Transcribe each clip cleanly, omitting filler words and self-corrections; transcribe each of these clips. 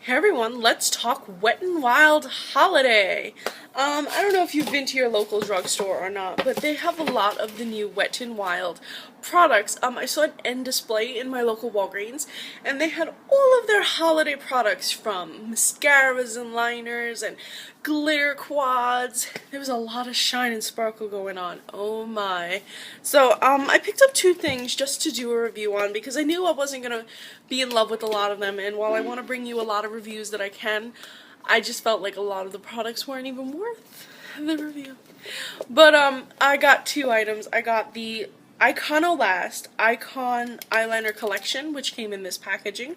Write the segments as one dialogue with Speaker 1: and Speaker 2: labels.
Speaker 1: Hey everyone, let's talk Wet n Wild Holiday. I don't know if you've been to your local drugstore or not, but they have a lot of the new Wet n Wild products. I saw an end display in my local Walgreens, and they had all of their holiday products from mascaras and liners and glitter quads. There was a lot of shine and sparkle going on. Oh my. So, I picked up two things just to do a review on because I knew I wasn't gonna be in love with a lot of them, and while I want to bring you a lot of reviews that I can, I just felt like a lot of the products weren't even worth the review. But I got two items. I got the IconOLast Eyeliner Collection, which came in this packaging,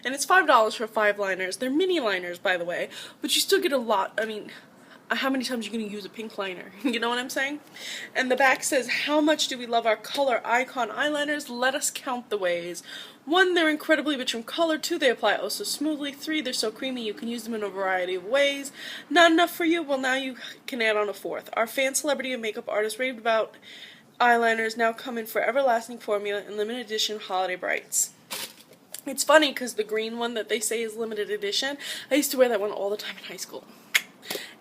Speaker 1: and it's $5 for 5 liners. They're mini liners, by the way, but you still get a lot. I mean, how many times are you going to use a pink liner? You know what I'm saying? And the back says, how much do we love our color icon eyeliners? Let us count the ways. 1, they're incredibly rich in color. 2, they apply oh so smoothly. 3, they're so creamy you can use them in a variety of ways. Not enough for you? Well, now you can add on a 4th. Our fan celebrity and makeup artist raved about eyeliners now come in for everlasting formula and limited edition holiday brights. It's funny because the green one that they say is limited edition, I used to wear that one all the time in high school.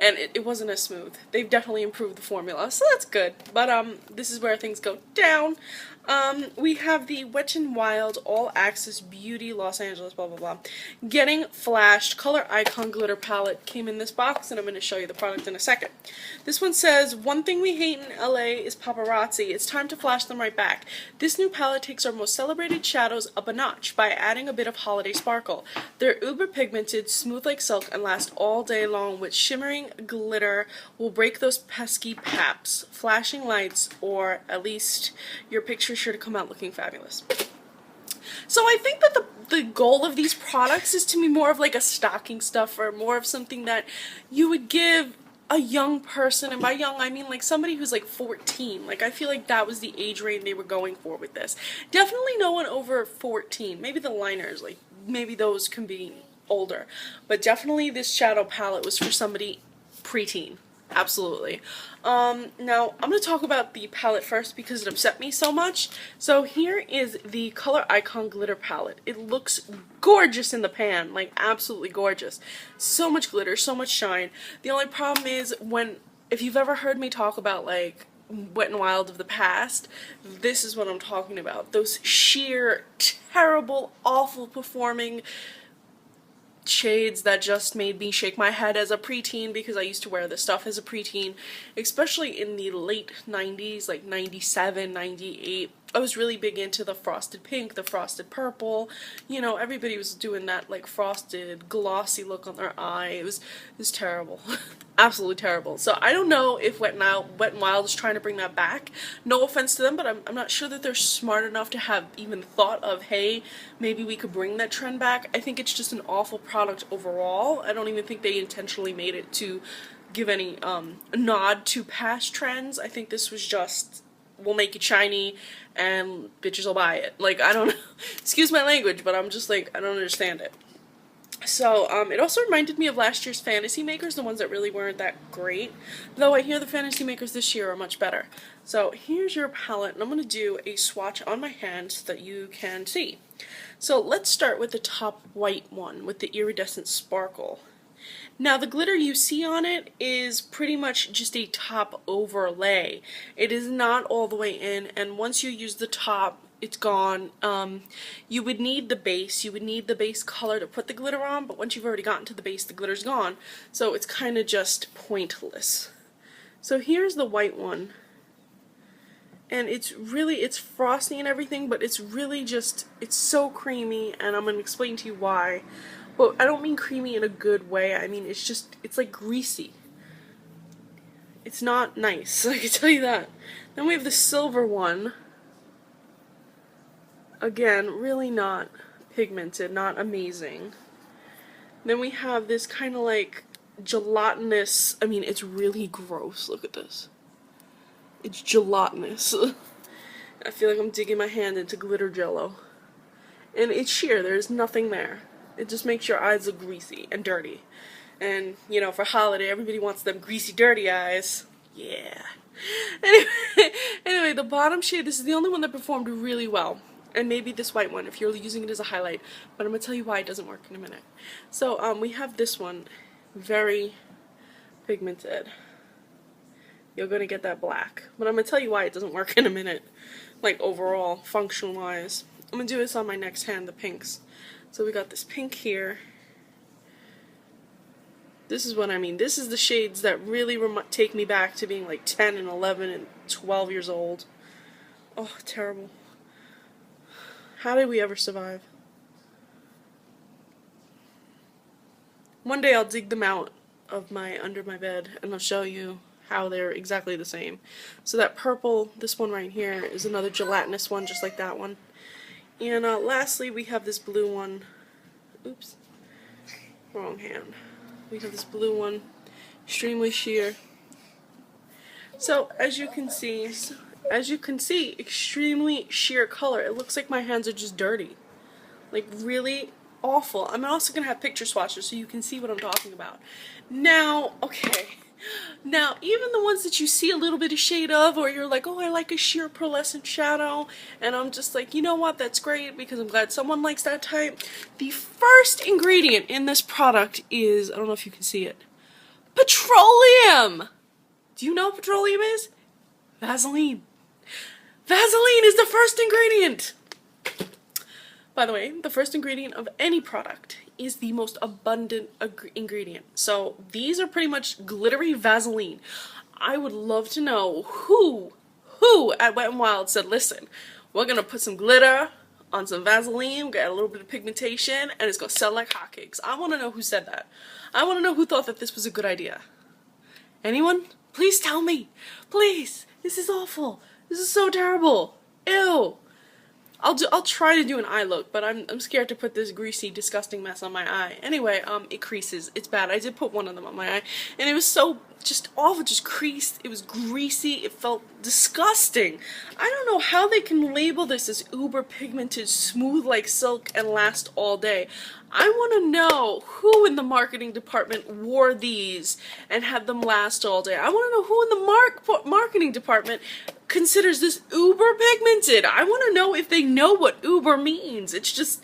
Speaker 1: And it wasn't as smooth. They've definitely improved the formula, so that's good. But this is where things go down. We have the Wet n Wild All Access Beauty Los Angeles blah blah blah Getting Flashed Color Icon Glitter Palette came in this box, and I'm going to show you the product in a second. This one says, one thing we hate in LA is paparazzi. It's time to flash them right back. This new palette takes our most celebrated shadows up a notch by adding a bit of holiday sparkle. They're uber pigmented, smooth like silk, and last all day long with shimmering glitter will break those pesky paps, flashing lights, or at least your picture's sure to come out looking fabulous. So I think that the goal of these products is to be more of like a stocking stuffer, more of something that you would give a young person, and by young I mean like somebody who's like 14. Like I feel like that was the age range they were going for with this. Definitely no one over 14. Maybe the liners, like maybe those can be older, but definitely this shadow palette was for somebody preteen. Absolutely. Now I'm going to talk about the palette first because it upset me so much. So here is the Color Icon Glitter Palette. It looks gorgeous in the pan, like absolutely gorgeous. So much glitter, so much shine. The only problem is if you've ever heard me talk about like Wet n Wild of the past, this is what I'm talking about. Those sheer, terrible, awful performing shades that just made me shake my head as a preteen, because I used to wear this stuff as a preteen, especially in the late 90s, like 97, 98. I was really big into the frosted pink, the frosted purple. You know, everybody was doing that like frosted, glossy look on their eye. It was terrible. Absolutely terrible. So I don't know if Wet n Wild is trying to bring that back. No offense to them, but I'm not sure that they're smart enough to have even thought of, hey, maybe we could bring that trend back. I think it's just an awful product overall. I don't even think they intentionally made it to give any nod to past trends. I think this was just, we'll make it shiny and bitches will buy it. Like, I don't know. Excuse my language, but I'm just like, I don't understand it. So, it also reminded me of last year's Fantasy Makers, the ones that really weren't that great. Though I hear the Fantasy Makers this year are much better. So, here's your palette, and I'm going to do a swatch on my hand so that you can see. So, let's start with the top white one with the iridescent sparkle. Now, the glitter you see on it is pretty much just a top overlay. It is not all the way in, and once you use the top, it's gone. You would need the base. You would need the base color to put the glitter on, but once you've already gotten to the base, the glitter's gone. So it's kind of just pointless. So here's the white one. And it's frosty and everything, but it's really just, it's so creamy, and I'm going to explain to you why. But I don't mean creamy in a good way. I mean, it's like greasy. It's not nice, I can tell you that. Then we have the silver one. Again, really not pigmented, not amazing. Then we have this kind of like gelatinous, I mean, it's really gross. Look at this. It's gelatinous. I feel like I'm digging my hand into glitter jello. And it's sheer, there's nothing there. It just makes your eyes look greasy and dirty. And, you know, for holiday, everybody wants them greasy, dirty eyes. Yeah. Anyway, the bottom shade, this is the only one that performed really well. and maybe this white one if you're using it as a highlight, but I'm going to tell you why it doesn't work in a minute. So we have this one, very pigmented. You're going to get that black, but I'm going to tell you why it doesn't work in a minute, like overall, function wise. I'm going to do this on my next hand, the pinks. So we got this pink here. This is what I mean. This is the shades that really take me back to being like 10 and 11 and 12 years old. Oh, terrible. How did we ever survive? One day I'll dig them out of under my bed and I'll show you how they're exactly the same. So that purple, this one right here, is another gelatinous one just like that one. And lastly we have this blue one. Oops. Wrong hand. We have this blue one, extremely sheer. So as you can see, extremely sheer color. It looks like my hands are just dirty, like really awful. I'm also gonna have picture swatches so you can see what I'm talking about. Now, okay. Now, even the ones that you see a little bit of shade of, or you're like, oh, I like a sheer pearlescent shadow, and I'm just like, you know what, that's great, because I'm glad someone likes that type. The first ingredient in this product is, I don't know if you can see it, petroleum! Do you know what petroleum is? Vaseline. Vaseline is the first ingredient! By the way, the first ingredient of any product is the most abundant ingredient. So these are pretty much glittery Vaseline. I would love to know who at Wet n Wild said, listen, we're gonna put some glitter on some Vaseline, we got a little bit of pigmentation, and it's gonna sell like hotcakes. I wanna know who said that. I wanna know who thought that this was a good idea. Anyone? Please tell me. Please. This is awful. This is so terrible. Ew. I'll try to do an eye look, but I'm scared to put this greasy, disgusting mess on my eye. Anyway, it creases. It's bad. I did put one of them on my eye, and it was so just awful, just creased. It was greasy. It felt disgusting. I don't know how they can label this as uber pigmented, smooth like silk, and last all day. I want to know who in the marketing department wore these and had them last all day. I want to know who in the marketing department considers this uber pigmented. I want to know if they know what uber means. It's just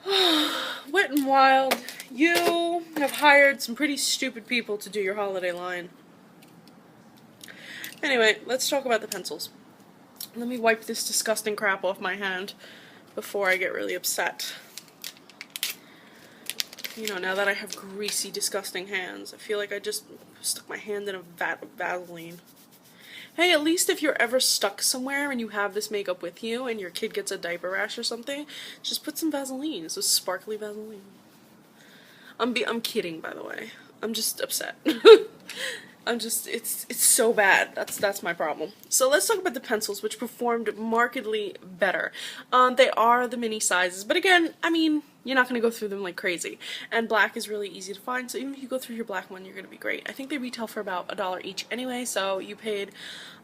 Speaker 1: Wet n Wild. You have hired some pretty stupid people to do your holiday line. Anyway, let's talk about the pencils. Let me wipe this disgusting crap off my hand before I get really upset. You know, now that I have greasy, disgusting hands, I feel like I just stuck my hand in a vat of Vaseline. Hey, at least if you're ever stuck somewhere and you have this makeup with you and your kid gets a diaper rash or something, just put some Vaseline. It's a sparkly Vaseline. I'm kidding, by the way. I'm just upset. It's so bad. That's my problem. So let's talk about the pencils, which performed markedly better. They are the mini sizes, but again, I mean, you're not going to go through them like crazy. And black is really easy to find, so even if you go through your black one, you're going to be great. I think they retail for about $1 each anyway, so you paid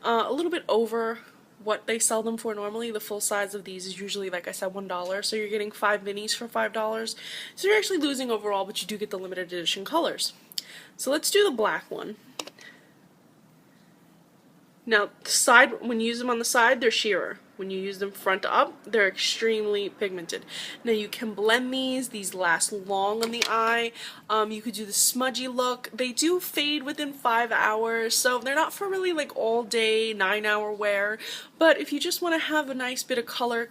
Speaker 1: a little bit over what they sell them for normally. The full size of these is usually, like I said, $1, so you're getting 5 minis for $5. So you're actually losing overall, but you do get the limited edition colors. So let's do the black one. Now, when you use them on the side, they're sheerer. When you use them front up, they're extremely pigmented. Now, you can blend these last long on the eye. You could do the smudgy look. They do fade within 5 hours, so they're not for really like all day, 9-hour wear. But if you just want to have a nice bit of color,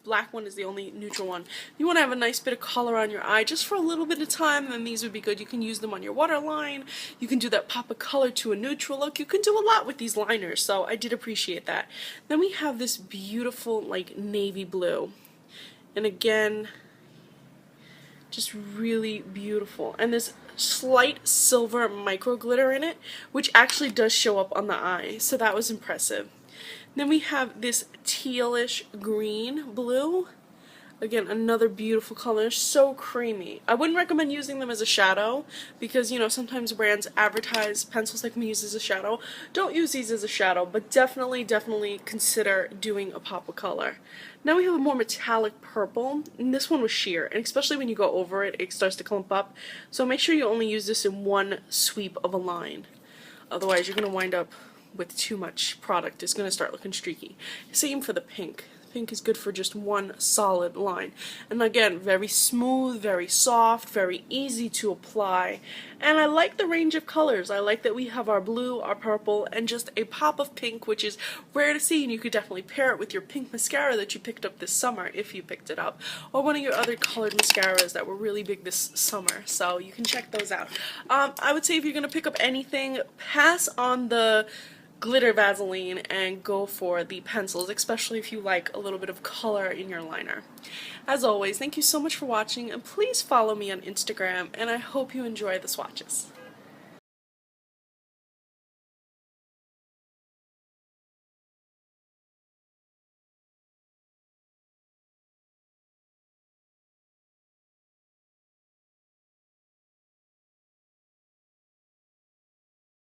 Speaker 1: black one is the only neutral one. You want to have a nice bit of color on your eye just for a little bit of time, then these would be good. You can use them on your waterline. You can do that pop of color to a neutral look. You can do a lot with these liners, so I did appreciate that. Then we have this beautiful like navy blue. And again, just really beautiful. And this slight silver micro glitter in it, which actually does show up on the eye, so that was impressive. Then we have this tealish green blue. Again, another beautiful color, so creamy. I wouldn't recommend using them as a shadow because, you know, sometimes brands advertise pencils that can be used as a shadow. Don't use these as a shadow, but definitely consider doing a pop of color. Now we have a more metallic purple, and this one was sheer, and especially when you go over it, it starts to clump up. So make sure you only use this in one sweep of a line. Otherwise, you're going to wind up with too much product. It's going to start looking streaky. Same for the pink. Pink is good for just one solid line. And again, very smooth, very soft, very easy to apply. And I like the range of colors. I like that we have our blue, our purple, and just a pop of pink, which is rare to see, and you could definitely pair it with your pink mascara that you picked up this summer, if you picked it up, or one of your other colored mascaras that were really big this summer, so you can check those out. I would say if you're going to pick up anything, pass on the glitter Vaseline and go for the pencils, especially if you like a little bit of color in your liner. As always, thank you so much for watching, and please follow me on Instagram, and I hope you enjoy the swatches.